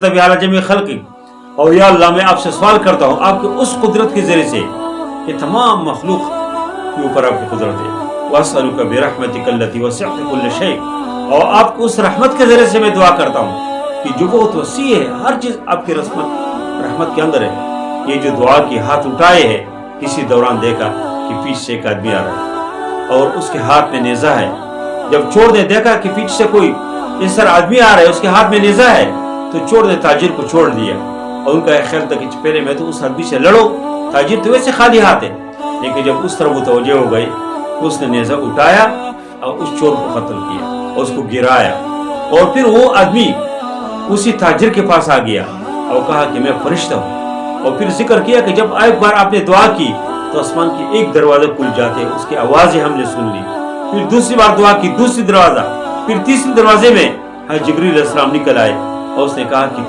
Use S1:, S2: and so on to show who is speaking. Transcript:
S1: तभी आला जमी खल्क, और या अल्लाह मैं आपसे सवाल करता हूँ आपके उस कुदरत के जरिए से कि तमाम मखलूक के ऊपर आपकी कुदरत है, वअस्अलुका बिरहमतिका अल्लती वसिअत कुल्ल शै, और आपकी उस रहमत के जरिए से मैं दुआ करता हूँ कि जो बहुत वसी है, हर चीज़ आपकी रहमत के अंदर है। ये जो दुआ की हाथ उठाए है, इसी दौरान देखा कि पीछे से एक आदमी आ रहा है और उसके हाथ में नेज़ा है। जब छोड़ दे देखा कि पीछे से कोई इस तरह आदमी आ रहा है, उसके हाथ में नेज़ा है, तो छोड़ दे, ताजिर को छोड़ दिया। और उनका ख्याल था कि पहले मैं तो उस आदमी से लड़ो, ताजिर तो वैसे खाली हाथ है। लेकिन जब उस तरफ मुतवज्जे हो गए तो उसने नेज़ा उठाया और उस चोर को कत्ल किया और उसको गिराया। और फिर वो आदमी उसी ताजिर के पास आ गया और कहा कि मैं फरिश्ता हूँ। और फिर जिक्र किया कि जब एक बार आपने दुआ की तो आसमान के एक दरवाजा खुल जाते, उसकी आवाज़ें हमने सुन ली। फिर दूसरी बार दुआ की, दूसरी दरवाज़ा, फिर तीसरे दरवाजे में जिब्रील अलैहिस्सलाम निकल आए और उसने कहा कि